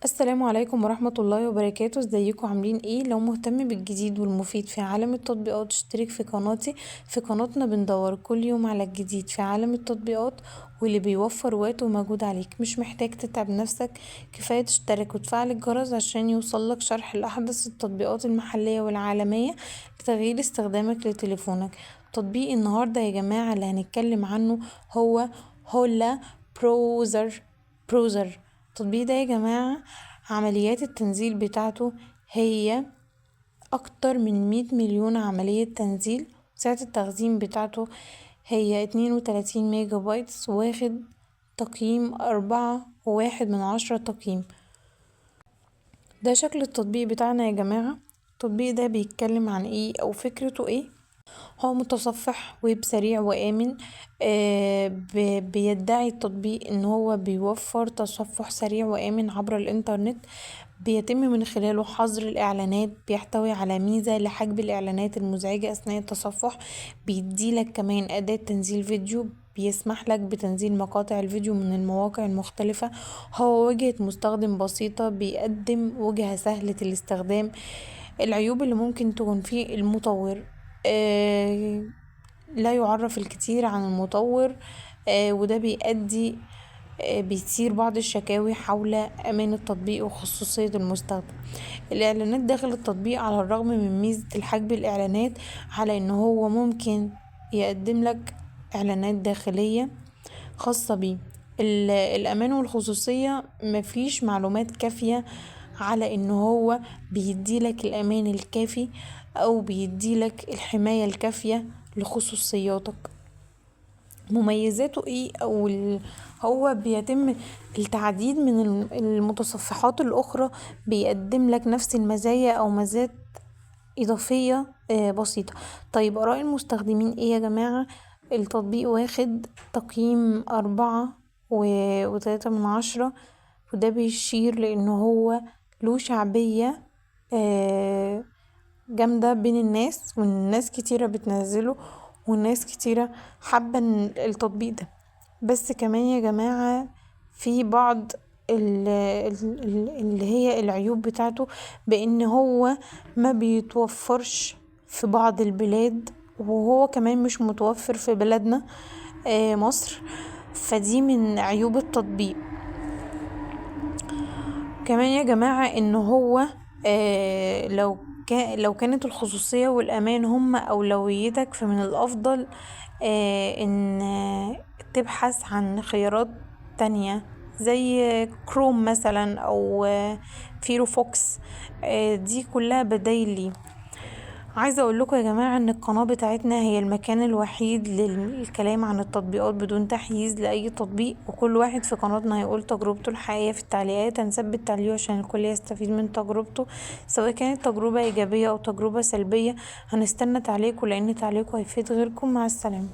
السلام عليكم ورحمة الله وبركاته. ازيكم عاملين ايه؟ لو مهتم بالجديد والمفيد في عالم التطبيقات اشترك في قناتي. في قناتنا بندور كل يوم على الجديد في عالم التطبيقات واللي بيوفر وقت ومجهود عليك. مش محتاج تتعب نفسك، كفاية تشترك وتفعل الجرس عشان يوصلك شرح لأحدث التطبيقات المحلية والعالمية لتغيير استخدامك لتليفونك. تطبيق النهاردة يا جماعة اللي هنتكلم عنه هو هولا بروزر. التطبيق ده يا جماعة عمليات التنزيل بتاعته هي أكتر من 100 مليون عملية تنزيل. سعة التخزين بتاعته هي 32 ميجا بايت، واخد تقييم 4.1 تقييم. ده شكل التطبيق بتاعنا يا جماعة. التطبيق ده بيتكلم عن ايه او فكرته ايه؟ هو متصفح ويب سريع وآمن. بيدعي التطبيق ان هو بيوفر تصفح سريع وآمن عبر الانترنت، بيتم من خلاله حظر الإعلانات، بيحتوي على ميزة لحجب الإعلانات المزعجة أثناء التصفح، بيديلك كمان أداة تنزيل فيديو، بيسمح لك بتنزيل مقاطع الفيديو من المواقع المختلفة. هو واجهة مستخدم بسيطة، بيقدم وجهة سهلة الاستخدام. العيوب اللي ممكن تكون فيه المطور لا يعرف الكثير عن المطور، وده بيثير بعض الشكاوي حول أمان التطبيق وخصوصية المستخدم. الإعلانات داخل التطبيق، على الرغم من ميزة الحجب الإعلانات على إن هو ممكن يقدم لك إعلانات داخلية خاصة بيه، الأمان والخصوصية مفيش معلومات كافية على إن هو بيديلك الأمان الكافي أو بيديلك الحماية الكافية لخصوصياتك. مميزاته ايه؟ هو بيتم التعديد من المتصفحات الأخرى، بيقدم لك نفس المزايا أو مزايا إضافية بسيطة. طيب آراء المستخدمين ايه يا جماعة؟ التطبيق واخد تقييم 4.3، وده بيشير لأنه هو له شعبية جامدة بين الناس، والناس كتيرة بتنزله، والناس كتيرة حابة التطبيق ده. بس كمان يا جماعة في بعض اللي هي العيوب بتاعته، بان هو ما بيتوفرش في بعض البلاد، وهو كمان مش متوفر في بلدنا مصر، فدي من عيوب التطبيق. كمان يا جماعة ان هو لو كانت الخصوصية والأمان هما أولويتك، فمن الأفضل إن تبحث عن خيارات تانية زي كروم مثلا أو فيروفوكس. دي كلها بدايل ليه. عايزة اقول لكم يا جماعة ان القناة بتاعتنا هي المكان الوحيد للكلام عن التطبيقات بدون تحييز لأي تطبيق، وكل واحد في قناتنا هيقول تجربته الحقيقية في التعليقات. هنثبت تعليقه عشان الكل يستفيد من تجربته، سواء كانت تجربة ايجابية او تجربة سلبية. هنستنى تعليقكم لان تعليقكم هيفيد غيركم. مع السلامة.